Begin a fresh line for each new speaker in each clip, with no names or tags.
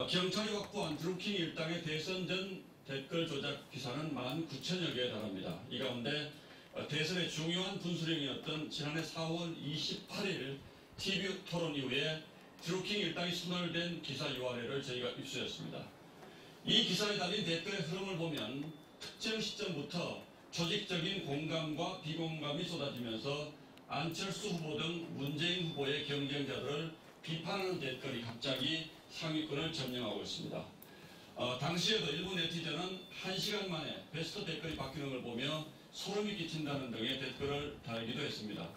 경찰이 확보한 드루킹 일당의 대선 전 댓글 조작 기사는 19,000여 개에 달합니다. 이 가운데 대선의 중요한 분수령이었던 지난해 4월 28일 TV 토론 이후에 드루킹 일당이 소멸된 기사 URL을 저희가 입수했습니다. 이 기사에 달린 댓글의 흐름을 보면 특정 시점부터 조직적인 공감과 비공감이 쏟아지면서 안철수 후보 등 문재인 후보의 경쟁자들을 비판하는 댓글이 갑자기 상위권을 점령하고 있습니다. 당시에도 일부 네티즌은 1시간 만에 베스트 댓글이 바뀌는 걸 보며 소름이 끼친다는 등의 댓글을 달기도 했습니다.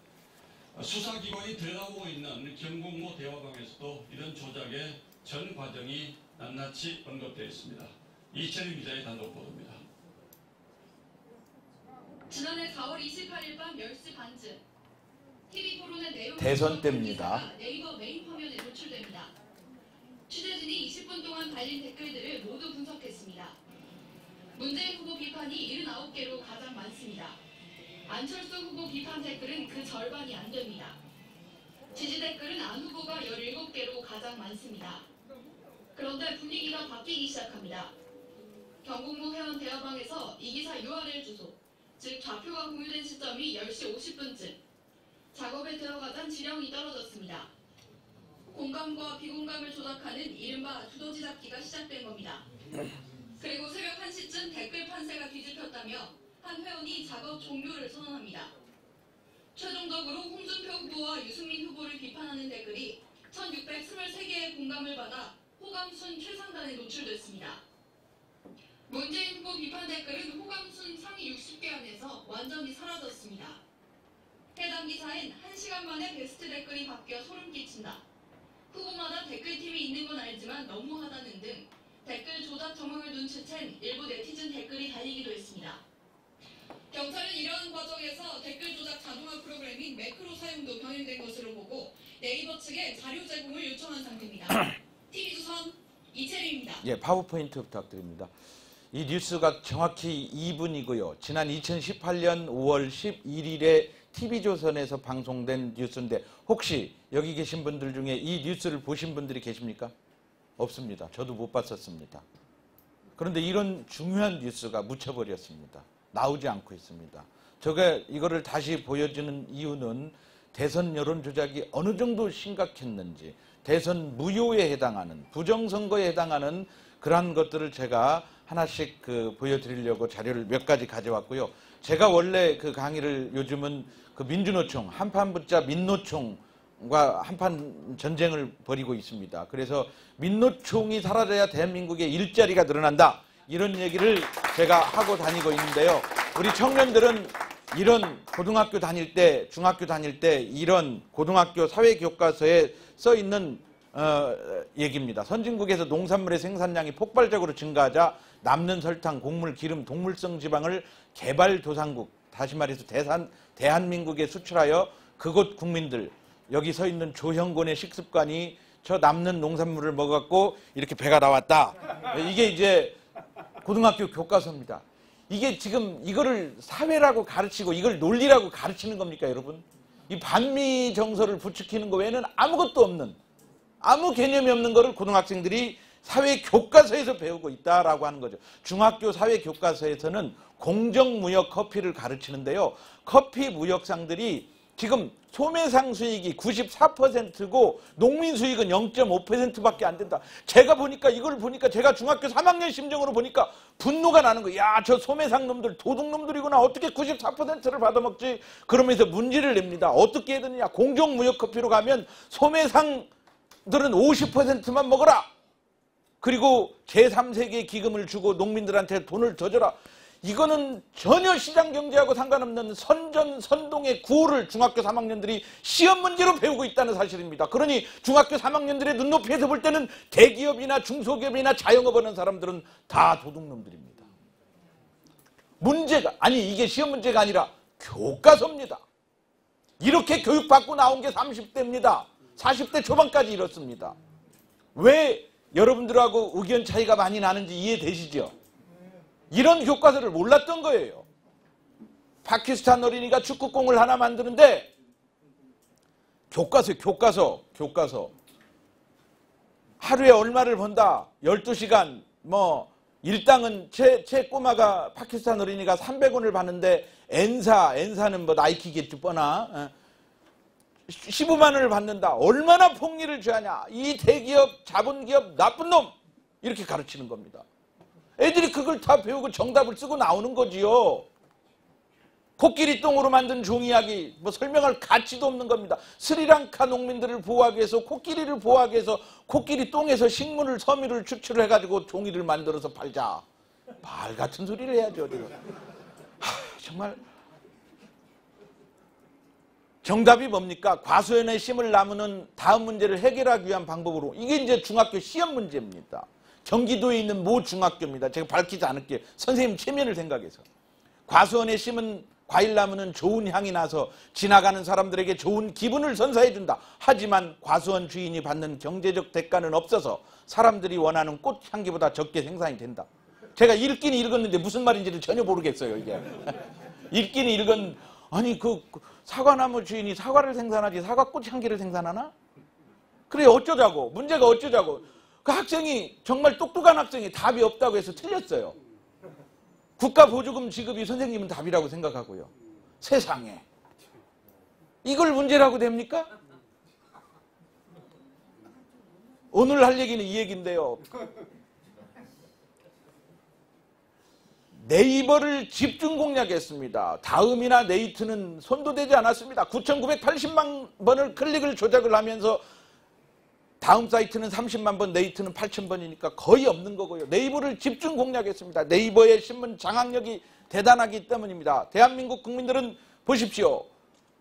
수사기관이 들여다보고 있는 경공모 대화방에서도 이런 조작의 전 과정이 낱낱이 언급되어 있습니다. 이채림 기자의 단독 보도입니다.
지난해 4월 28일 밤 10시 반쯤 TV 토론의 내용
대선 때입니다.
네이버 메인 화면에 노출됩니다. 취재진이 20분 동안 달린 댓글들을 모두 분석했습니다. 문재인 후보 비판이 79개로 가장 많습니다. 안철수 후보 비판 댓글은 그 절반이 안 됩니다. 지지 댓글은 안 후보가 17개로 가장 많습니다. 그런데 분위기가 바뀌기 시작합니다. 경공모 회원 대화방에서 이 기사 URL 주소, 즉 좌표가 공유된 시점이 10시 50분쯤 작업에 들어가던 지령이 떨어졌습니다. 공감과 비공감을 조작하는 이른바 두더지 잡기가 시작된 겁니다. 그리고 새벽 1시쯤 댓글 판세가 뒤집혔다며 한 회원이 작업 종료를 선언합니다. 최종적으로 홍준표 후보와 유승민 후보를 비판하는 댓글이 1623개의 공감을 받아 호감순 최상단에 노출됐습니다. 문재인 후보 비판 댓글은 호감순 상위 60개 안에서 완전히 사라졌습니다. 해당 기사엔 1시간 만에 베스트 댓글이 바뀌어 소름 끼친다. 후보마다 댓글팀이 있는 건 알지만 너무하다는 등 댓글 조작 정황을 눈치챈 일부 네티즌 댓글이 달리기도 했습니다. 경찰은 이러한 과정에서 댓글 조작 자동화 프로그램인 매크로 사용도 병행된 것으로 보고 네이버 측에 자료 제공을 요청한 상태입니다. TV조선 이채림입니다.
예, 파워포인트 부탁드립니다. 이 뉴스가 정확히 2분이고요. 지난 2018년 5월 11일에 TV조선에서 방송된 뉴스인데 혹시 여기 계신 분들 중에 이 뉴스를 보신 분들이 계십니까? 없습니다. 저도 못 봤었습니다. 그런데 이런 중요한 뉴스가 묻혀버렸습니다. 나오지 않고 있습니다. 제가 이거를 다시 보여주는 이유는 대선 여론 조작이 어느 정도 심각했는지 대선 무효에 해당하는 부정선거에 해당하는 그러한 것들을 제가 하나씩 보여드리려고 자료를 몇 가지 가져왔고요. 제가 원래 그 강의를 요즘은 그 민주노총, 한판 붙자 민노총과 한판 전쟁을 벌이고 있습니다. 그래서 민노총이 사라져야 대한민국의 일자리가 늘어난다. 이런 얘기를 제가 하고 다니고 있는데요. 우리 청년들은 이런 고등학교 다닐 때, 중학교 다닐 때 이런 고등학교 사회교과서에 써 있는 얘기입니다. 선진국에서 농산물의 생산량이 폭발적으로 증가하자 남는 설탕, 곡물, 기름, 동물성 지방을 개발도상국, 다시 말해서 대한민국에 수출하여 그곳 국민들, 여기 서 있는 조형곤의 식습관이 저 남는 농산물을 먹었고 이렇게 배가 나왔다. 이게 이제 고등학교 교과서입니다. 이게 지금 이거를 사회라고 가르치고 이걸 논리라고 가르치는 겁니까, 여러분? 이 반미 정서를 부추기는 거 외에는 아무것도 없는, 아무 개념이 없는 거를 고등학생들이 사회 교과서에서 배우고 있다라고 하는 거죠. 중학교 사회 교과서에서는 공정무역 커피를 가르치는데요. 커피 무역상들이 지금 소매상 수익이 94%고 농민 수익은 0.5%밖에 안 된다. 제가 보니까 이걸 보니까 제가 중학교 3학년 심정으로 보니까 분노가 나는 거예요. 야, 저 소매상 놈들 도둑놈들이구나. 어떻게 94%를 받아먹지? 그러면서 문제를 냅니다. 어떻게 해야 되느냐. 공정무역 커피로 가면 소매상들은 50%만 먹어라. 그리고 제3세계 기금을 주고 농민들한테 돈을 더 줘라. 이거는 전혀 시장경제하고 상관없는 선동의 구호를 중학교 3학년들이 시험 문제로 배우고 있다는 사실입니다. 그러니 중학교 3학년들의 눈높이에서 볼 때는 대기업이나 중소기업이나 자영업 하는 사람들은 다 도둑놈들입니다. 문제가, 아니 이게 시험 문제가 아니라 교과서입니다. 이렇게 교육받고 나온 게 30대입니다. 40대 초반까지 이렇습니다. 왜 여러분들하고 의견 차이가 많이 나는지 이해되시죠? 이런 교과서를 몰랐던 거예요. 파키스탄 어린이가 축구공을 하나 만드는데 교과서 하루에 얼마를 번다. 12시간 뭐 일당은 제 꼬마가 파키스탄 어린이가 300원을 받는데 엔사는 뭐 나이키겠지 뻔하. 15만 원을 받는다. 얼마나 폭리를 취하냐. 이 대기업, 자본기업 나쁜 놈. 이렇게 가르치는 겁니다. 애들이 그걸 다 배우고 정답을 쓰고 나오는 거지요. 코끼리 똥으로 만든 종이약이 뭐 설명할 가치도 없는 겁니다. 스리랑카 농민들을 보호하기 위해서 코끼리를 보호하기 위해서 코끼리 똥에서 식물을 섬유를 추출을 해가지고 종이를 만들어서 팔자. 말 같은 소리를 해야죠. 정말 정답이 뭡니까? 과소연의 심을 나무는 다음 문제를 해결하기 위한 방법으로. 이게 이제 중학교 시험 문제입니다. 경기도에 있는 모 중학교입니다. 제가 밝히지 않을게요. 선생님 체면을 생각해서. 과수원에 심은 과일나무는 좋은 향이 나서 지나가는 사람들에게 좋은 기분을 선사해준다. 하지만 과수원 주인이 받는 경제적 대가는 없어서 사람들이 원하는 꽃 향기보다 적게 생산이 된다. 제가 읽긴 읽었는데 무슨 말인지를 전혀 모르겠어요. 이게 읽긴 읽은 아니 그 사과나무 주인이 사과를 생산하지 사과꽃 향기를 생산하나? 그래 어쩌자고. 문제가 어쩌자고. 그 학생이 정말 똑똑한 학생이 답이 없다고 해서 틀렸어요. 국가보조금 지급이 선생님은 답이라고 생각하고요. 세상에. 이걸 문제라고 됩니까? 오늘 할 얘기는 이 얘기인데요. 네이버를 집중 공략했습니다. 다음이나 네이트는 손도 대지 않았습니다. 9,980만 번을 클릭을 조작을 하면서 다음 사이트는 30만 번, 네이트는 8,000번이니까 거의 없는 거고요. 네이버를 집중 공략했습니다. 네이버의 신문 장악력이 대단하기 때문입니다. 대한민국 국민들은 보십시오.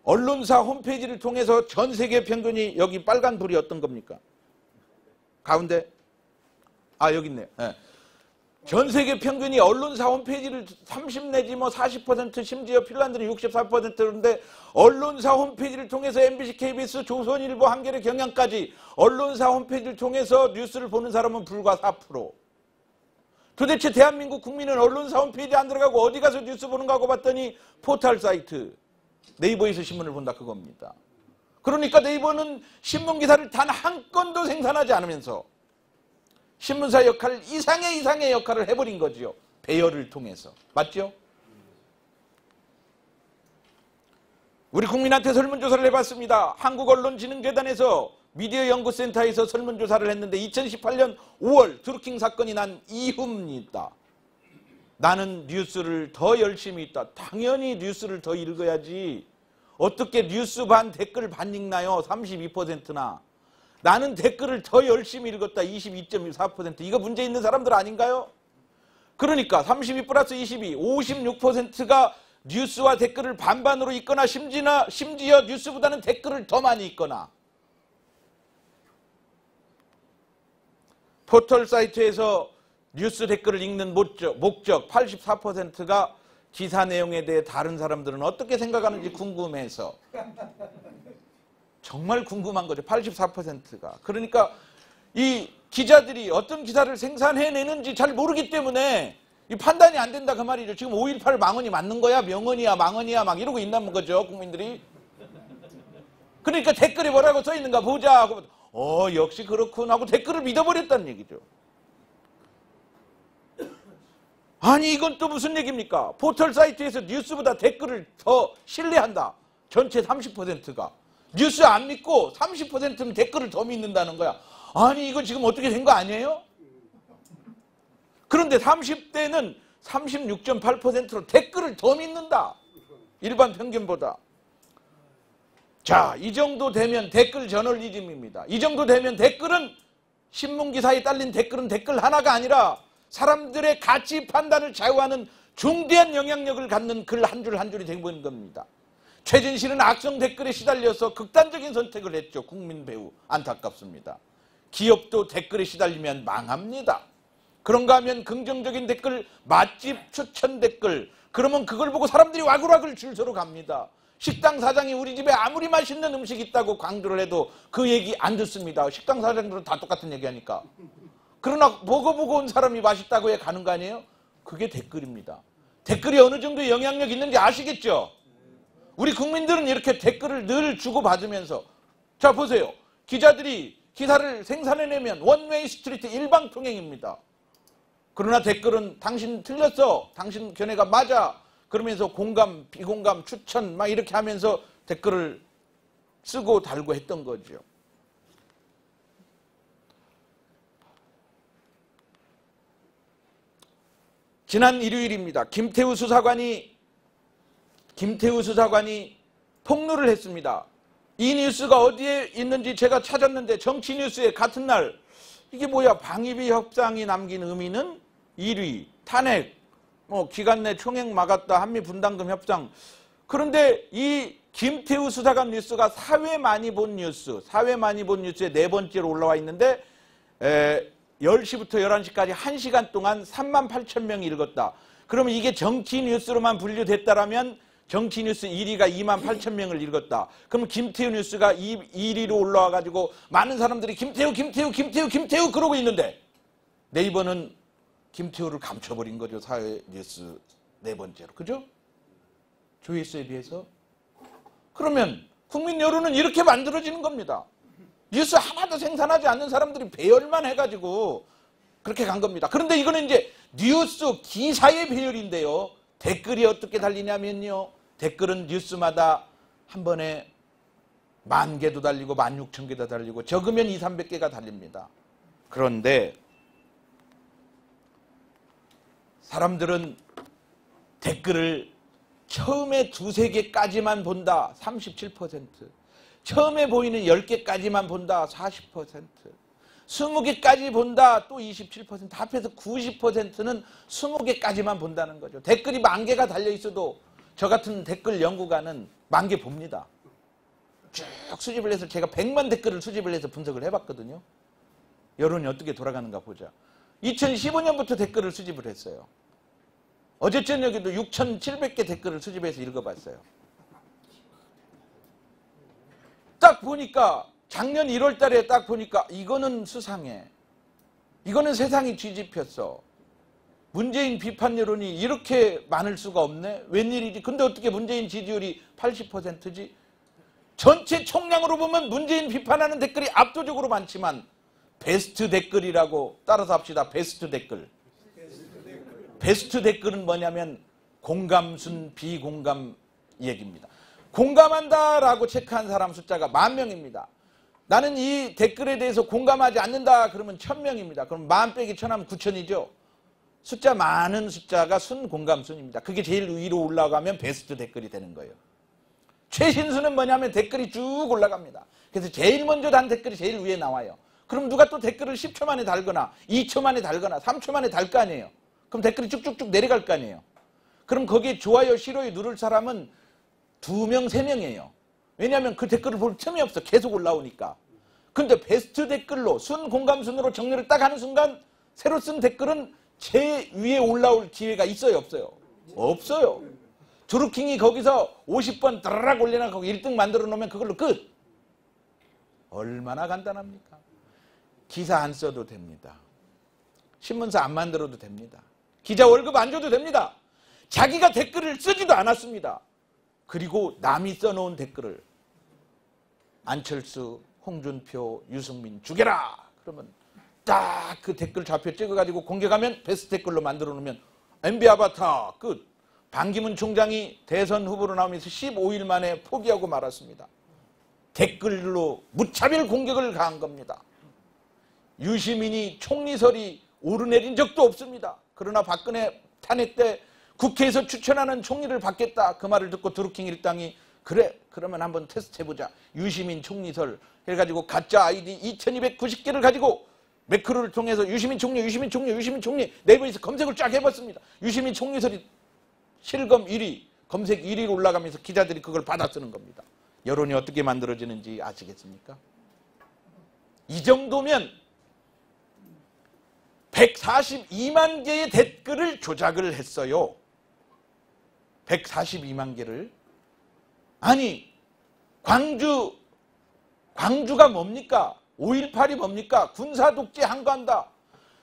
언론사 홈페이지를 통해서 전 세계 평균이 여기 빨간 불이 어떤 겁니까? 가운데? 아 여기 있네요. 네. 전 세계 평균이 언론사 홈페이지를 30 내지 뭐 40% 심지어 핀란드는 64%인데 언론사 홈페이지를 통해서 MBC, KBS, 조선일보, 한겨레, 경향까지 언론사 홈페이지를 통해서 뉴스를 보는 사람은 불과 4%. 도대체 대한민국 국민은 언론사 홈페이지 안 들어가고 어디 가서 뉴스 보는가 하고 봤더니 포털 사이트 네이버에서 신문을 본다 그겁니다. 그러니까 네이버는 신문기사를 단 한 건도 생산하지 않으면서 신문사 역할 이상의 역할을 해버린 거지요. 배열을 통해서. 맞죠? 우리 국민한테 설문조사를 해봤습니다. 한국언론진흥재단에서 미디어연구센터에서 설문조사를 했는데 2018년 5월 드루킹 사건이 난 이후입니다. 나는 뉴스를 더 열심히 읽다. 당연히 뉴스를 더 읽어야지. 어떻게 뉴스 반 댓글 반 읽나요? 32%나. 나는 댓글을 더 열심히 읽었다. 22.4%. 이거 문제 있는 사람들 아닌가요? 그러니까 32 플러스 22, 56%가 뉴스와 댓글을 반반으로 읽거나 심지어 뉴스보다는 댓글을 더 많이 읽거나. 포털 사이트에서 뉴스 댓글을 읽는 목적 84%가 기사 내용에 대해 다른 사람들은 어떻게 생각하는지 궁금해서. 정말 궁금한 거죠. 84%가. 그러니까 이 기자들이 어떤 기사를 생산해내는지 잘 모르기 때문에 이 판단이 안 된다 그 말이죠. 지금 5.18 망언이 맞는 거야? 명언이야? 망언이야? 막 이러고 있는 거죠. 국민들이. 그러니까 댓글에 뭐라고 써있는가 보자 하고 역시 그렇군 하고 댓글을 믿어버렸다는 얘기죠. 아니 이건 또 무슨 얘기입니까? 포털 사이트에서 뉴스보다 댓글을 더 신뢰한다. 전체 30%가. 뉴스 안 믿고 30%는 댓글을 더 믿는다는 거야. 아니 이거 지금 어떻게 된 거 아니에요? 그런데 30대는 36.8%로 댓글을 더 믿는다. 일반 평균보다. 자, 이 정도 되면 댓글 저널리즘입니다. 이 정도 되면 댓글은 신문기사에 딸린 댓글은 댓글 하나가 아니라 사람들의 가치 판단을 좌우하는 중대한 영향력을 갖는 글 한 줄 한 줄이 된 겁니다. 최진실은 악성 댓글에 시달려서 극단적인 선택을 했죠. 국민 배우. 안타깝습니다. 기업도 댓글에 시달리면 망합니다. 그런가 하면 긍정적인 댓글, 맛집 추천 댓글, 그러면 그걸 보고 사람들이 와글와글 줄 서로 갑니다. 식당 사장이 우리 집에 아무리 맛있는 음식이 있다고 강조를 해도 그 얘기 안 듣습니다. 식당 사장들은 다 똑같은 얘기하니까. 그러나 먹어보고 온 사람이 맛있다고 해 가는 거 아니에요? 그게 댓글입니다. 댓글이 어느 정도 영향력 있는지 아시겠죠? 우리 국민들은 이렇게 댓글을 늘 주고받으면서 자 보세요. 기자들이 기사를 생산해내면 원웨이 스트리트 일방통행입니다. 그러나 댓글은 당신 틀렸어, 당신 견해가 맞아, 그러면서 공감, 비공감, 추천 막 이렇게 하면서 댓글을 쓰고 달고 했던 거죠. 지난 일요일입니다. 김태우 수사관이 폭로를 했습니다. 이 뉴스가 어디에 있는지 제가 찾았는데 정치뉴스에 같은 날 이게 뭐야, 방위비 협상이 남긴 의미는 1위, 탄핵, 기간 내 총액 막았다, 한미 분담금 협상. 그런데 이 김태우 수사관 뉴스가 사회 많이 본 뉴스에 네 번째로 올라와 있는데 10시부터 11시까지 1시간 동안 38,000명이 읽었다. 그러면 이게 정치 뉴스로만 분류됐다라면 정치 뉴스 1위가 28,000명을 읽었다. 그럼 김태우 뉴스가 1위로 올라와가지고 많은 사람들이 김태우 그러고 있는데 네이버는 김태우를 감춰버린 거죠. 사회 뉴스 네 번째로. 그죠? 조회수에 비해서. 그러면 국민 여론은 이렇게 만들어지는 겁니다. 뉴스 하나도 생산하지 않는 사람들이 배열만 해가지고 그렇게 간 겁니다. 그런데 이거는 이제 뉴스 기사의 배열인데요. 댓글이 어떻게 달리냐면요. 댓글은 뉴스마다 한 번에 10,000개도 달리고 16,000개도 달리고 적으면 200~300개가 달립니다. 그런데 사람들은 댓글을 처음에 2~3개까지만 본다. 37%. 처음에 보이는 10개까지만 본다. 40%. 20개까지 본다. 또 27%. 합해서 90%는 20개까지만 본다는 거죠. 댓글이 10,000개가 달려있어도 저 같은 댓글 연구가는 10,000개 봅니다. 쭉 수집을 해서 제가 100만 댓글을 수집을 해서 분석을 해봤거든요. 여론이 어떻게 돌아가는가 보자. 2015년부터 댓글을 수집을 했어요. 어제 저녁에도 6,700개 댓글을 수집해서 읽어봤어요. 딱 보니까 작년 1월 달에 딱 보니까 이거는 수상해. 이거는 세상이 뒤집혔어. 문재인 비판 여론이 이렇게 많을 수가 없네. 웬일이지? 근데 어떻게 문재인 지지율이 80%지? 전체 총량으로 보면 문재인 비판하는 댓글이 압도적으로 많지만 베스트 댓글이라고 따라서 합시다. 베스트 댓글. 베스트 댓글은 뭐냐면 공감순, 비공감 얘기입니다. 공감한다라고 체크한 사람 숫자가 10,000명입니다. 나는 이 댓글에 대해서 공감하지 않는다 그러면 1,000명입니다. 그럼 10,000 빼기 1,000하면 9,000이죠. 숫자 많은 숫자가 순공감순입니다. 그게 제일 위로 올라가면 베스트 댓글이 되는 거예요. 최신수는 뭐냐면 댓글이 쭉 올라갑니다. 그래서 제일 먼저 단 댓글이 제일 위에 나와요. 그럼 누가 또 댓글을 10초 만에 달거나 2초 만에 달거나 3초 만에 달 거 아니에요. 그럼 댓글이 쭉쭉쭉 내려갈 거 아니에요. 그럼 거기에 좋아요, 싫어요 누를 사람은 2명, 3명이에요. 왜냐하면 그 댓글을 볼 틈이 없어. 계속 올라오니까. 근데 베스트 댓글로 순공감순으로 정리를 딱 하는 순간 새로 쓴 댓글은 제일 위에 올라올 기회가 있어요, 없어요? 없어요. 드루킹이 거기서 50번 따라락 올려놔서 1등 만들어 놓으면 그걸로 끝. 얼마나 간단합니까? 기사 안 써도 됩니다. 신문사 안 만들어도 됩니다. 기자 월급 안 줘도 됩니다. 자기가 댓글을 쓰지도 않았습니다. 그리고 남이 써놓은 댓글을 안철수, 홍준표, 유승민 죽여라! 그러면 딱 그 댓글 좌표 찍어가지고 공격하면 베스트 댓글로 만들어 놓으면 MB 아바타 끝. 반기문 총장이 대선 후보로 나오면서 15일 만에 포기하고 말았습니다. 댓글로 무차별 공격을 가한 겁니다. 유시민이 총리설이 오르내린 적도 없습니다. 그러나 박근혜 탄핵 때 국회에서 추천하는 총리를 받겠다. 그 말을 듣고 드루킹 일당이 그래 그러면 한번 테스트 해보자. 유시민 총리설 해가지고 가짜 아이디 2290개를 가지고 매크로를 통해서 유시민 총리 네이버에서 검색을 쫙 해봤습니다. 유시민 총리설이 실검 1위, 검색 1위로 올라가면서 기자들이 그걸 받아 쓰는 겁니다. 여론이 어떻게 만들어지는지 아시겠습니까? 이 정도면 142만 개의 댓글을 조작을 했어요. 142만 개를. 아니 광주가 뭡니까? 5.18이 뭡니까? 군사독재 항거한다.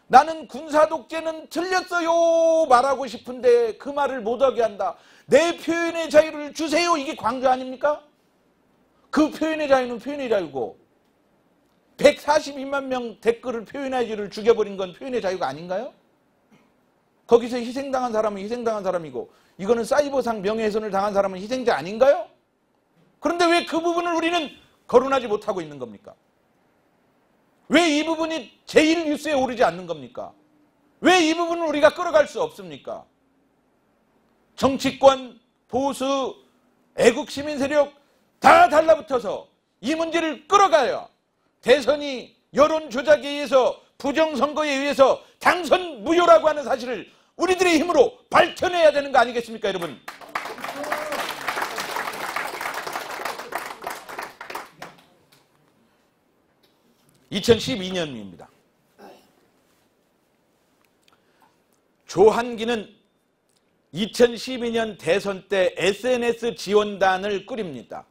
나는 군사독재는 틀렸어요 말하고 싶은데 그 말을 못하게 한다. 내 표현의 자유를 주세요. 이게 광주 아닙니까? 그 표현의 자유는 표현의 자유고 142만 명 댓글을 표현의 자유를 죽여버린 건 표현의 자유가 아닌가요? 거기서 희생당한 사람은 희생당한 사람이고 이거는 사이버상 명예훼손을 당한 사람은 희생자 아닌가요? 그런데 왜 그 부분을 우리는 거론하지 못하고 있는 겁니까? 왜 이 부분이 제일 뉴스에 오르지 않는 겁니까? 왜 이 부분을 우리가 끌어갈 수 없습니까? 정치권, 보수, 애국 시민 세력 다 달라붙어서 이 문제를 끌어가야 대선이 여론 조작에 의해서 부정선거에 의해서 당선 무효라고 하는 사실을 우리들의 힘으로 밝혀내야 되는 거 아니겠습니까, 여러분? (2012년입니다) 조한기는 2012년 대선 때 SNS 지원단을 꾸립니다.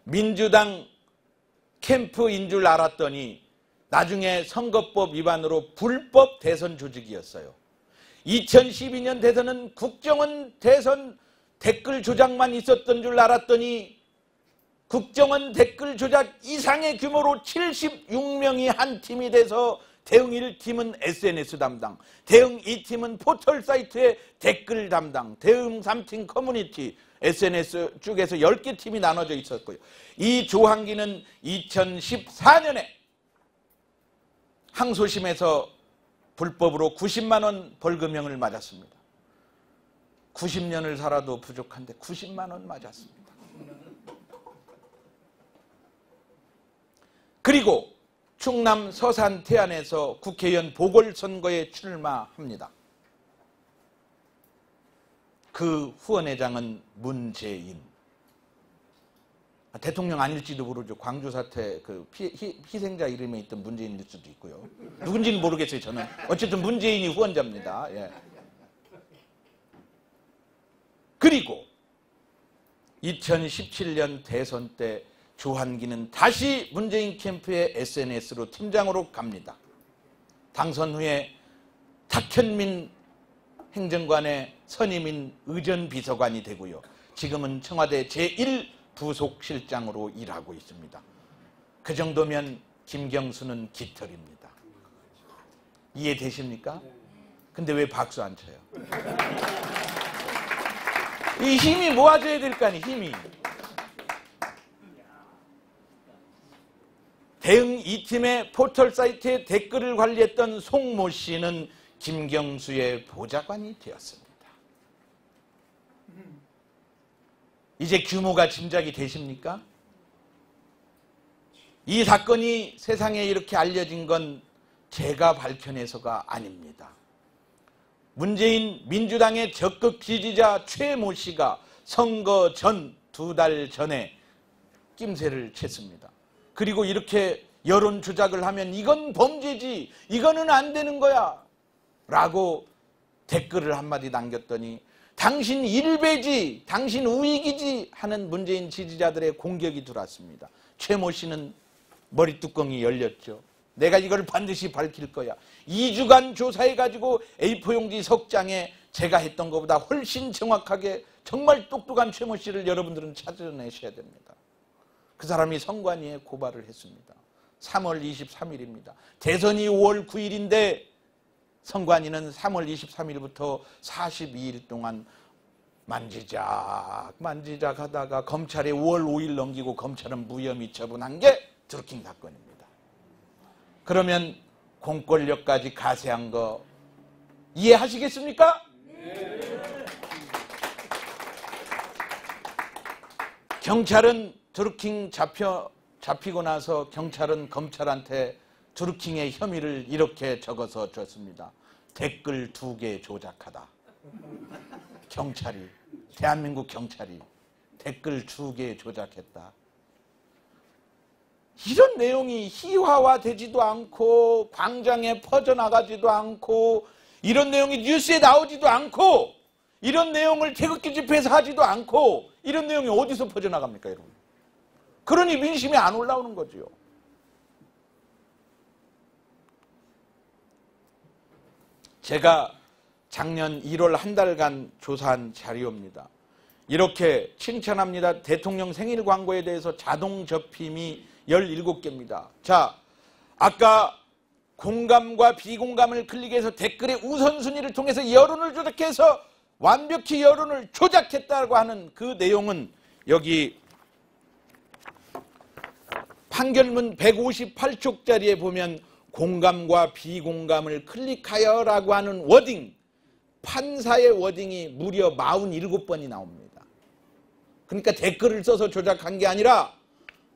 민주당 캠프인 줄 알았더니 나중에 선거법 위반으로 불법 대선 조직이었어요. 2012년 대선은 국정원 대선 댓글 조작만 있었던 줄 알았더니 국정원 댓글 조작 이상의 규모로 76명이 한 팀이 돼서 대응 1팀은 SNS 담당, 대응 2팀은 포털 사이트의 댓글 담당, 대응 3팀 커뮤니티, SNS 쪽에서 10개 팀이 나눠져 있었고요. 이 조한기는 2014년에 항소심에서 불법으로 90만 원 벌금형을 맞았습니다. 90년을 살아도 부족한데 90만 원 맞았습니다. 그리고 충남 서산 태안에서 국회의원 보궐선거에 출마합니다. 그 후원회장은 문재인. 대통령 아닐지도 모르죠. 광주 사태 그 희생자 이름에 있던 문재인일 수도 있고요. 누군지는 모르겠어요, 저는. 어쨌든 문재인이 후원자입니다. 예. 그리고 2017년 대선 때 조한기는 다시 문재인 캠프의 SNS로 팀장으로 갑니다. 당선 후에 탁현민 행정관의 선임인 의전비서관이 되고요. 지금은 청와대 제1부속실장으로 일하고 있습니다. 그 정도면 김경수는 깃털입니다. 이해되십니까? 근데 왜 박수 안 쳐요? 이 힘이 모아져야 될 거 아니에요, 힘이. 대응 2팀의 포털 사이트에 댓글을 관리했던 송모 씨는 김경수의 보좌관이 되었습니다. 이제 규모가 짐작이 되십니까? 이 사건이 세상에 이렇게 알려진 건 제가 밝혀내서가 아닙니다. 문재인 민주당의 적극 지지자 최모 씨가 선거 전 2달 전에 낌새를 챘습니다. 그리고 이렇게 여론 조작을 하면 이건 범죄지, 이거는 안 되는 거야 라고 댓글을 한마디 남겼더니 당신 일배지, 당신 우익이지 하는 문재인 지지자들의 공격이 들어왔습니다. 최모 씨는 머리뚜껑이 열렸죠. 내가 이걸 반드시 밝힐 거야. 2주간 조사해가지고 A4 용지 석 장에 제가 했던 것보다 훨씬 정확하게 정말 똑똑한 최모 씨를 여러분들은 찾아내셔야 됩니다. 그 사람이 선관위에 고발을 했습니다. 3월 23일입니다. 대선이 5월 9일인데 선관위는 3월 23일부터 42일 동안 만지작 하다가 검찰에 5월 5일 넘기고 검찰은 무혐의 처분한 게 드루킹 사건입니다. 그러면 공권력까지 가세한 거 이해하시겠습니까? 네. 경찰은 드루킹 잡히고 나서 경찰은 검찰한테 드루킹의 혐의를 이렇게 적어서 줬습니다. 댓글 2개 조작하다. 경찰이, 대한민국 경찰이 댓글 2개 조작했다. 이런 내용이 희화화되지도 않고 광장에 퍼져나가지도 않고 이런 내용이 뉴스에 나오지도 않고 이런 내용을 태극기 집회에서 하지도 않고 이런 내용이 어디서 퍼져나갑니까, 여러분? 그러니 민심이 안 올라오는 거죠. 제가 작년 1월 한 달간 조사한 자료입니다. 이렇게 칭찬합니다. 대통령 생일 광고에 대해서 자동 접힘이 17개입니다. 자, 아까 공감과 비공감을 클릭해서 댓글의 우선순위를 통해서 여론을 조작해서 완벽히 여론을 조작했다고 하는 그 내용은 여기 판결문 158쪽짜리에 보면 공감과 비공감을 클릭하여라고 하는 워딩, 판사의 워딩이 무려 47번이 나옵니다. 그러니까 댓글을 써서 조작한 게 아니라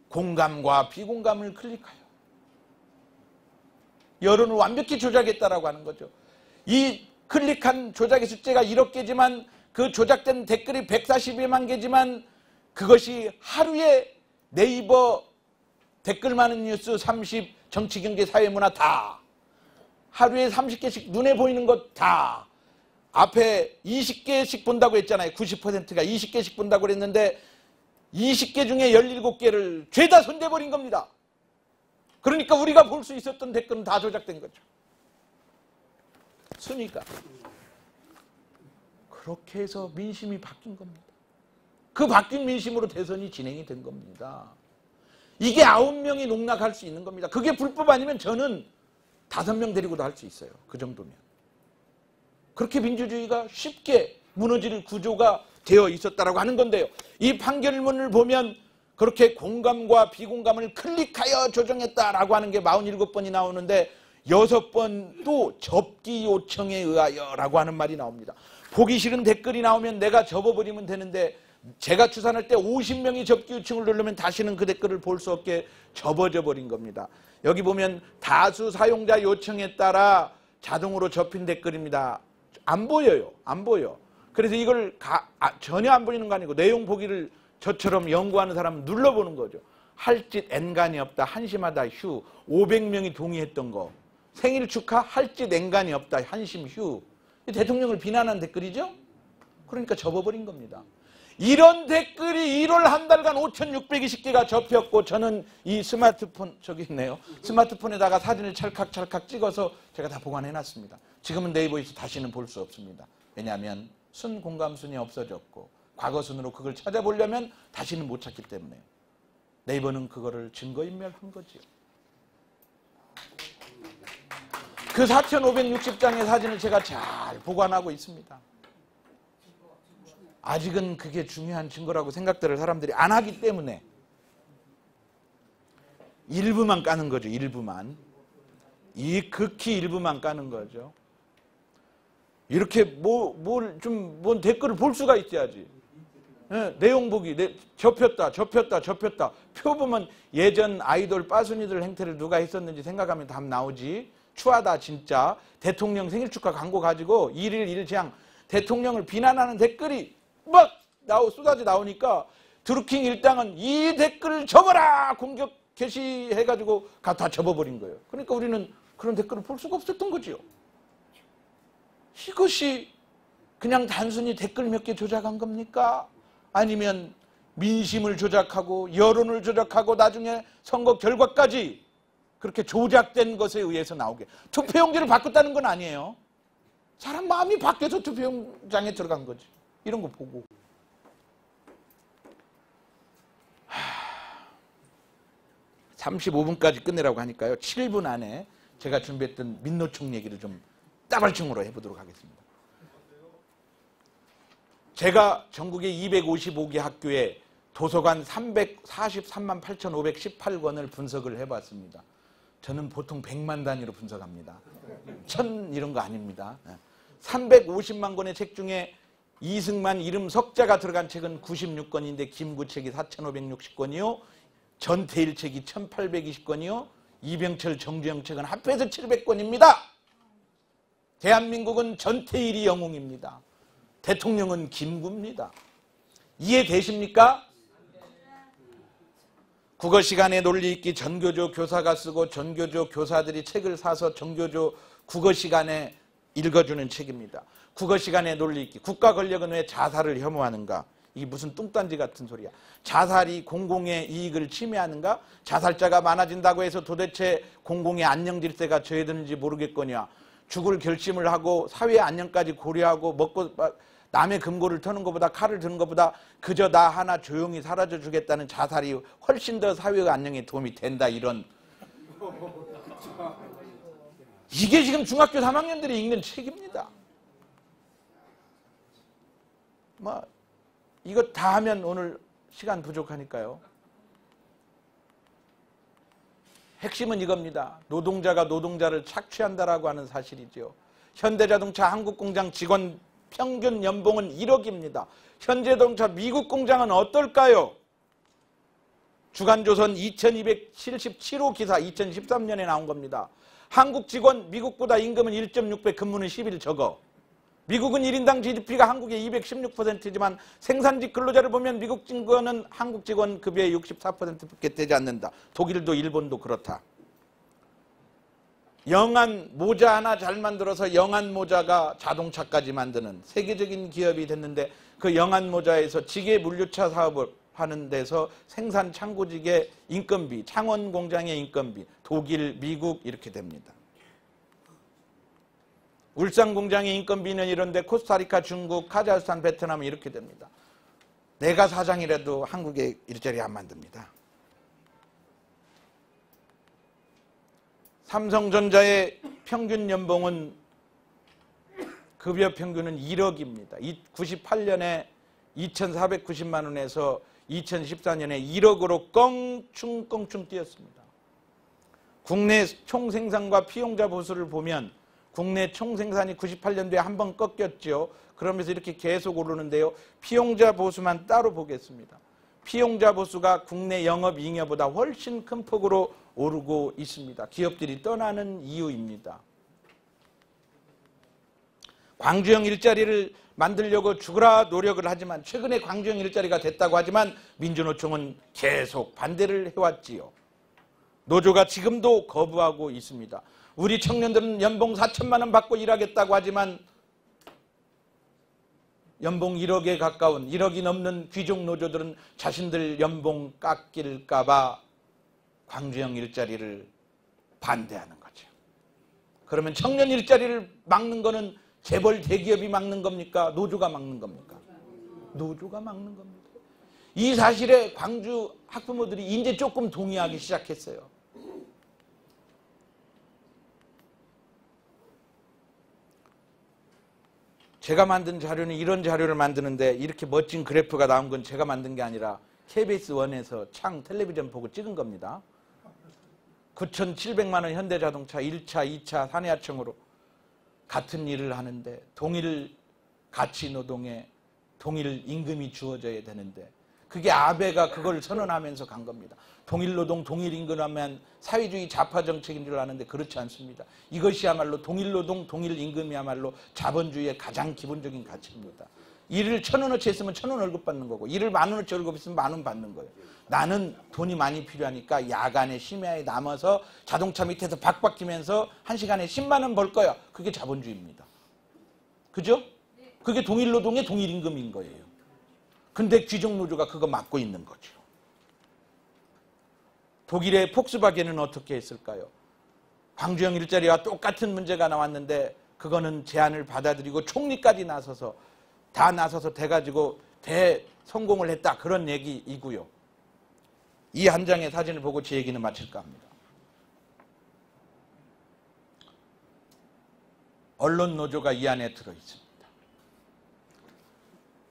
공감과 비공감을 클릭하여 여론을 완벽히 조작했다라고 하는 거죠. 이 클릭한 조작의 숫자가 1억 개지만 그 조작된 댓글이 142만 개지만 그것이 하루에 네이버 댓글 많은 뉴스 30, 정치, 경제, 사회, 문화 다 하루에 30개씩 눈에 보이는 것 다 앞에 20개씩 본다고 했잖아요. 90%가 20개씩 본다고 그랬는데 20개 중에 17개를 죄다 손대버린 겁니다. 그러니까 우리가 볼 수 있었던 댓글은 다 조작된 거죠. 순위가. 그렇게 해서 민심이 바뀐 겁니다. 그 바뀐 민심으로 대선이 진행이 된 겁니다. 이게 9명이 농락할 수 있는 겁니다. 그게 불법 아니면 저는 5명 데리고도 할 수 있어요. 그 정도면. 그렇게 민주주의가 쉽게 무너질 구조가 되어 있었다라고 하는 건데요. 이 판결문을 보면 그렇게 공감과 비공감을 클릭하여 조정했다라고 하는 게 47번이 나오는데 6번도 접기 요청에 의하여라고 하는 말이 나옵니다. 보기 싫은 댓글이 나오면 내가 접어버리면 되는데 제가 추산할 때 50명이 접기 요청을 누르면 다시는 그 댓글을 볼 수 없게 접어져 버린 겁니다. 여기 보면 다수 사용자 요청에 따라 자동으로 접힌 댓글입니다. 안 보여요. 안 보여. 그래서 이걸 전혀 안 보이는 거 아니고 내용 보기를 저처럼 연구하는 사람은 눌러보는 거죠. 할 짓 N간이 없다. 한심하다. 휴. 500명이 동의했던 거. 생일 축하. 할 짓 N간이 없다. 한심 휴. 대통령을 비난한 댓글이죠. 그러니까 접어버린 겁니다. 이런 댓글이 1월 한 달간 5,620개가 접혔고 저는 이 스마트폰 저기 있네요. 스마트폰에다가 사진을 찰칵찰칵 찍어서 제가 다 보관해놨습니다. 지금은 네이버에서 다시는 볼 수 없습니다. 왜냐하면 순공감순이 없어졌고 과거 순으로 그걸 찾아보려면 다시는 못 찾기 때문에 네이버는 그거를 증거인멸한 거지요. 그 4,560장의 사진을 제가 잘 보관하고 있습니다. 아직은 그게 중요한 증거라고 생각들을 사람들이 안 하기 때문에 일부만 까는 거죠. 일부만. 이 극히 일부만 까는 거죠. 이렇게 뭔 댓글을 볼 수가 있어야지. 네, 내용 보기, 접혔다. 표 보면 예전 아이돌 빠순이들 행태를 누가 했었는지 생각하면 답 나오지. 추하다 진짜. 대통령 생일 축하 광고 가지고 일일 일장 대통령을 비난하는 댓글이 막 쏟아져 나오니까 드루킹 일당은 이 댓글을 접어라 공격 게시해가지고 다 접어버린 거예요. 그러니까 우리는 그런 댓글을 볼 수가 없었던 거지요. 이것이 그냥 단순히 댓글 몇 개 조작한 겁니까? 아니면 민심을 조작하고 여론을 조작하고 나중에 선거 결과까지 그렇게 조작된 것에 의해서 나오게. 투표용지를 바꿨다는 건 아니에요. 사람 마음이 바뀌어서 투표용장에 들어간 거지. 이런 거 보고. 35분까지 끝내라고 하니까요. 7분 안에 제가 준비했던 민노총 얘기를 좀 따발총으로 해보도록 하겠습니다. 제가 전국의 255개 학교에 도서관 343만 8,518권을 분석을 해봤습니다. 저는 보통 100만 단위로 분석합니다. 1000 이런 거 아닙니다. 350만 권의 책 중에 이승만 이름 석자가 들어간 책은 96권인데 김구 책이 4,560권이요. 전태일 책이 1,820권이요. 이병철 정주영 책은 합해서 700권입니다. 대한민국은 전태일이 영웅입니다. 대통령은 김구입니다. 이해되십니까? 국어 시간에 논리 읽기 전교조 교사가 쓰고 전교조 교사들이 책을 사서 전교조 국어 시간에 읽어주는 책입니다. 국어 시간에 논리 읽기. 국가 권력은 왜 자살을 혐오하는가? 이게 무슨 뚱딴지 같은 소리야. 자살이 공공의 이익을 침해하는가? 자살자가 많아진다고 해서 도대체 공공의 안녕 질서가 저해드는지 모르겠거냐. 죽을 결심을 하고 사회의 안녕까지 고려하고 먹고 남의 금고를 터는 것보다 칼을 드는 것보다 그저 나 하나 조용히 사라져 주겠다는 자살이 훨씬 더 사회 안녕에 도움이 된다, 이런. 이게 지금 중학교 3학년들이 읽는 책입니다. 뭐 이거 다 하면 오늘 시간 부족하니까요. 핵심은 이겁니다. 노동자가 노동자를 착취한다라고 하는 사실이죠. 현대자동차 한국공장 직원 평균 연봉은 1억입니다. 현대자동차 미국 공장은 어떨까요? 주간조선 2277호 기사 2013년에 나온 겁니다. 한국 직원 미국보다 임금은 1.6배, 근무는 10일 적어. 미국은 1인당 GDP가 한국의 216%지만 생산직 근로자를 보면 미국 직원은 한국 직원 급여의 64%밖에 되지 않는다. 독일도 일본도 그렇다. 영한 모자 하나 잘 만들어서 영한 모자가 자동차까지 만드는 세계적인 기업이 됐는데, 그 영한 모자에서 지게 물류차 사업을 하는 데서 생산 창고직의 인건비, 창원 공장의 인건비, 독일, 미국 이렇게 됩니다. 울산 공장의 인건비는 이런데 코스타리카, 중국, 카자흐스탄, 베트남은 이렇게 됩니다. 내가 사장이라도 한국에 일자리 안 만듭니다. 삼성전자의 평균 연봉은 급여 평균은 1억입니다. 98년에 2,490만 원에서 2014년에 1억으로 껑충 뛰었습니다. 국내 총생산과 피용자 보수를 보면 국내 총생산이 98년도에 한 번 꺾였죠. 그러면서 이렇게 계속 오르는데요. 피용자 보수만 따로 보겠습니다. 피용자 보수가 국내 영업잉여보다 훨씬 큰 폭으로 오르고 있습니다. 기업들이 떠나는 이유입니다. 광주형 일자리를 만들려고 죽으라 노력을 하지만, 최근에 광주형 일자리가 됐다고 하지만 민주노총은 계속 반대를 해왔지요. 노조가 지금도 거부하고 있습니다. 우리 청년들은 연봉 4천만 원 받고 일하겠다고 하지만 연봉 1억에 가까운 1억이 넘는 귀족 노조들은 자신들 연봉 깎일까 봐 광주형 일자리를 반대하는 거죠. 그러면 청년 일자리를 막는 거는 재벌 대기업이 막는 겁니까? 노조가 막는 겁니까? 노조가 막는 겁니다. 이 사실에 광주 학부모들이 이제 조금 동의하기 시작했어요. 제가 만든 자료는 이런 자료를 만드는데, 이렇게 멋진 그래프가 나온 건 제가 만든 게 아니라 KBS 1에서 창 텔레비전 보고 찍은 겁니다. 9,700만 원 현대자동차 1차, 2차 산해하청으로 같은 일을 하는데 동일 가치 노동에 동일 임금이 주어져야 되는데, 그게 아베가 그걸 선언하면서 간 겁니다. 동일 노동, 동일 임금 하면 사회주의 좌파 정책인 줄 아는데 그렇지 않습니다. 이것이야말로 동일 노동, 동일 임금이야말로 자본주의의 가장 기본적인 가치입니다. 일을 1,000원어치 했으면 1,000원 월급 받는 거고, 일을 10,000원어치 월급 했으면 10,000원 받는 거예요. 나는 돈이 많이 필요하니까 야간에 심야에 남아서 자동차 밑에서 박박 뛰면서 1시간에 10만 원 벌 거야. 그게 자본주의입니다. 그죠? 그게 동일 노동의 동일 임금인 거예요. 근데 귀족 노조가 그거 막고 있는 거죠. 독일의 폭스바겐은 어떻게 했을까요? 광주형 일자리와 똑같은 문제가 나왔는데 그거는 제안을 받아들이고 총리까지 나서서 다 나서서 돼가지고 대성공을 했다, 그런 얘기이고요. 이 한 장의 사진을 보고 제 얘기는 마칠까 합니다. 언론 노조가 이 안에 들어있습니다.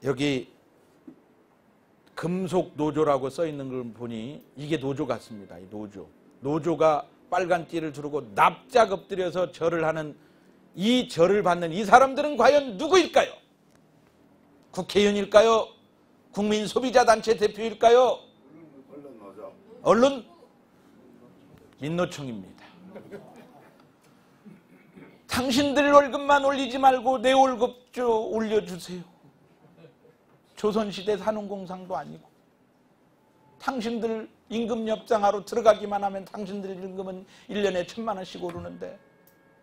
여기 금속 노조라고 써 있는 걸 보니 이게 노조 같습니다. 이 노조. 노조가 빨간 띠를 두르고 납작 엎드려서 절을 하는, 이 절을 받는 이 사람들은 과연 누구일까요? 국회의원일까요? 국민 소비자 단체 대표일까요? 언론 민노총입니다. 당신들 월급만 올리지 말고 내 월급 좀 올려주세요. 조선시대 산업공상도 아니고, 당신들 임금 협상하러 들어가기만 하면 당신들 임금은 1년에 1,000만 원씩 오르는데,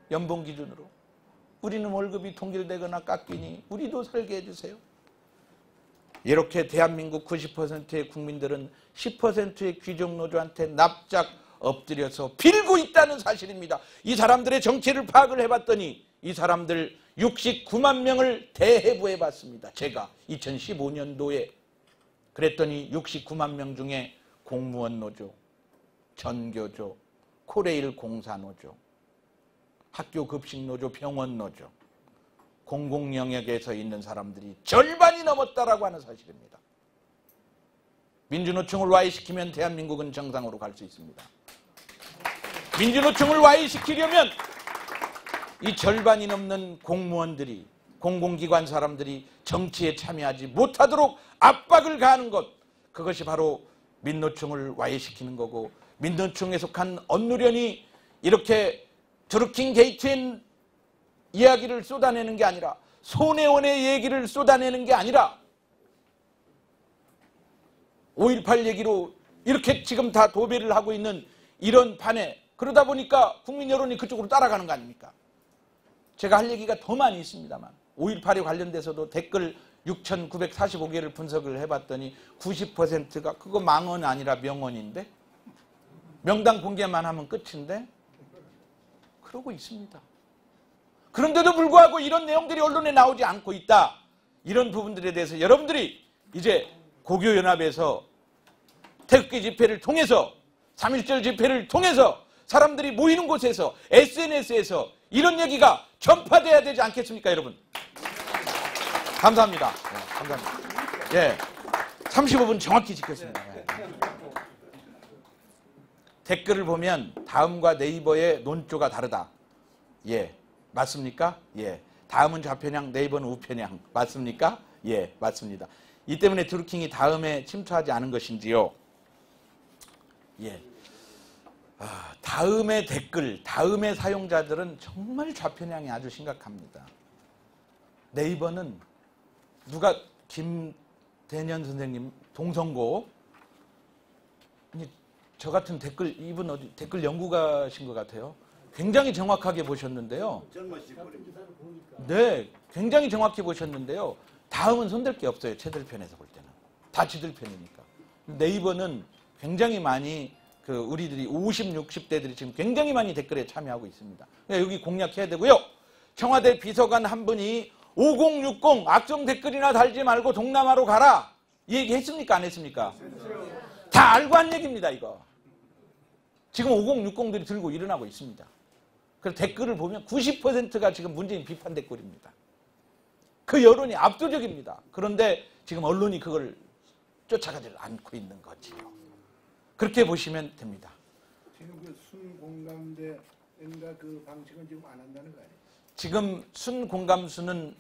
연봉 기준으로 우리는 월급이 동결되거나 깎이니 우리도 살게 해주세요. 이렇게 대한민국 90%의 국민들은 10%의 귀족 노조한테 납작 엎드려서 빌고 있다는 사실입니다. 이 사람들의 정체를 파악을 해봤더니 이 사람들 69만 명을 대해부해 봤습니다. 제가 2015년도에. 그랬더니 69만 명 중에 공무원 노조, 전교조, 코레일 공사노조, 학교 급식노조, 병원노조, 공공영역에서 있는 사람들이 절반이 넘었다라고 하는 사실입니다. 민주노총을 와해시키면 대한민국은 정상으로 갈 수 있습니다. 민주노총을 와해시키려면 이 절반이 넘는 공무원들이, 공공기관 사람들이 정치에 참여하지 못하도록 압박을 가하는 것, 그것이 바로 민노총을 와해시키는 거고, 민노총에 속한 언노련이 이렇게 드루킹 게이트의 이야기를 쏟아내는 게 아니라, 손혜원의 얘기를 쏟아내는 게 아니라 5.18 얘기로 이렇게 지금 다 도배를 하고 있는 이런 판에, 그러다 보니까 국민 여론이 그쪽으로 따라가는 거 아닙니까? 제가 할 얘기가 더 많이 있습니다만 5.18에 관련돼서도 댓글 6,945개를 분석을 해봤더니 90%가 그거 망언 아니라 명언인데, 명당 공개만 하면 끝인데, 그러고 있습니다. 그런데도 불구하고 이런 내용들이 언론에 나오지 않고 있다. 이런 부분들에 대해서 여러분들이 이제 고교연합에서 태극기 집회를 통해서, 3.1절 집회를 통해서, 사람들이 모이는 곳에서, SNS에서 이런 얘기가 전파돼야 되지 않겠습니까, 여러분? 감사합니다. 네, 감사합니다. 예, 35분 정확히 지켰습니다. 네. 댓글을 보면 다음과 네이버의 논조가 다르다. 예, 맞습니까? 예, 다음은 좌편향, 네이버는 우편향. 맞습니까? 예, 맞습니다. 이 때문에 드루킹이 다음에 침투하지 않은 것인지요? 예. 다음의 댓글, 다음의 사용자들은 정말 좌편향이 아주 심각합니다. 네이버는 누가 김대년 선생님 동성고, 아니, 저 같은 댓글, 이분 어디 댓글 연구가신 것 같아요. 굉장히 정확하게 보셨는데요. 네, 굉장히 정확히 보셨는데요. 다음은 손댈 게 없어요. 쟤들 편에서 볼 때는. 다 지들 편이니까. 네이버는 굉장히 많이 우리들이 50, 60대들이 지금 굉장히 많이 댓글에 참여하고 있습니다. 여기 공략해야 되고요. 청와대 비서관 한 분이 5060 악성 댓글이나 달지 말고 동남아로 가라. 이 얘기 했습니까? 안 했습니까? 다 알고 한 얘기입니다, 이거. 지금 5060들이 들고 일어나고 있습니다. 그래서 댓글을 보면 90%가 지금 문재인 비판 댓글입니다. 그 여론이 압도적입니다. 그런데 지금 언론이 그걸 쫓아가지 않고 있는 거지요. 그렇게 보시면 됩니다.
지금 그 순공감대인가 그 방식은 지금 안 한다는 거 아니에요?
지금 순공감수는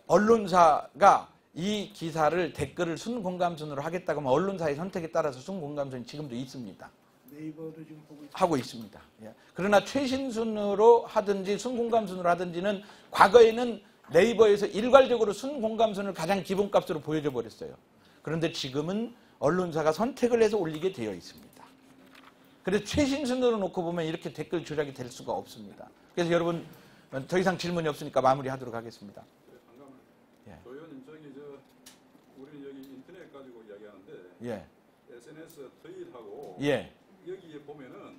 언론사가 이 기사를 댓글을 순공감순으로 하겠다고 하면 언론사의 선택에 따라서 순공감순이 지금도 있습니다.
네이버도 지금 보고 있습니다.
하고 있습니다. 예. 그러나 최신순으로 하든지 순공감순으로 하든지는 과거에는 네이버에서 일괄적으로 순공감순을 가장 기본값으로 보여줘 버렸어요. 그런데 지금은 언론사가 선택을 해서 올리게 되어 있습니다. 그래서 최신순으로 놓고 보면 이렇게 댓글 조작이 될 수가 없습니다. 그래서 여러분 더 이상 질문이 없으니까 마무리하도록 하겠습니다.
잠깐만.
예.
조 의원님, 우리 여기 인터넷 가지고 이야기하는데
예.
SNS 트윗하고
예.
여기에 보면은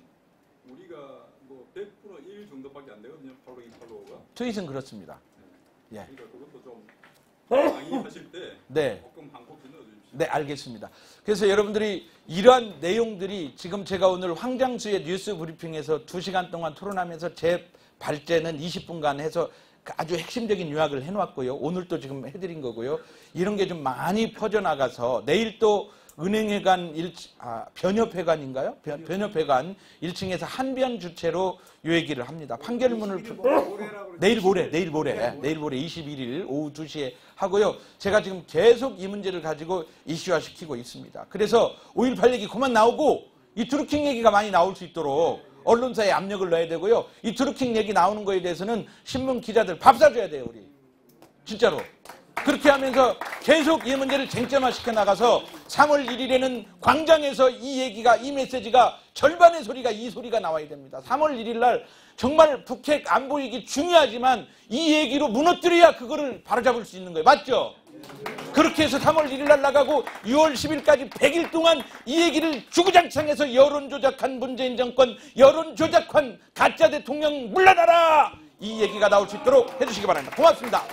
우리가 뭐 100% 1 정도밖에 안 되거든요. 팔로우가.
트윗은 그렇습니다. 예.
그러니까 그것도 좀 강의하실 때
네.
조금 한 콕씩 넣어주십시오.
네, 알겠습니다. 그래서 여러분들이 이러한 내용들이 지금 제가 오늘 황장수의 뉴스 브리핑에서 2시간 동안 토론하면서 제 발제는 20분간 해서 아주 핵심적인 요약을 해놓았고요. 오늘 또 지금 해드린 거고요. 이런 게 좀 많이 퍼져나가서 내일 또 은행회관 변협회관인가요? 변협회관 1층에서 한변 주체로 요 얘기를 합니다. 판결문을 내일 모레 21일 오후 2시에 하고요. 제가 지금 계속 이 문제를 가지고 이슈화 시키고 있습니다. 그래서 5.18 얘기 그만 나오고 이 드루킹 얘기가 많이 나올 수 있도록 언론사에 압력을 넣어야 되고요. 이 드루킹 얘기 나오는 거에 대해서는 신문 기자들 밥 사줘야 돼요, 우리. 진짜로. 그렇게 하면서 계속 이 문제를 쟁점화 시켜 나가서 3월 1일에는 광장에서 이 얘기가, 이 메시지가 절반의 소리가 이 소리가 나와야 됩니다. 3월 1일 날 정말 북핵 안 보이기 중요하지만 이 얘기로 무너뜨려야 그거를 바로잡을 수 있는 거예요. 맞죠? 그렇게 해서 3월 1일 날 나가고 6월 10일까지 100일 동안 이 얘기를 주구장창해서 여론 조작한 문재인 정권, 여론 조작한 가짜 대통령 물러나라! 이 얘기가 나올 수 있도록 해주시기 바랍니다. 고맙습니다.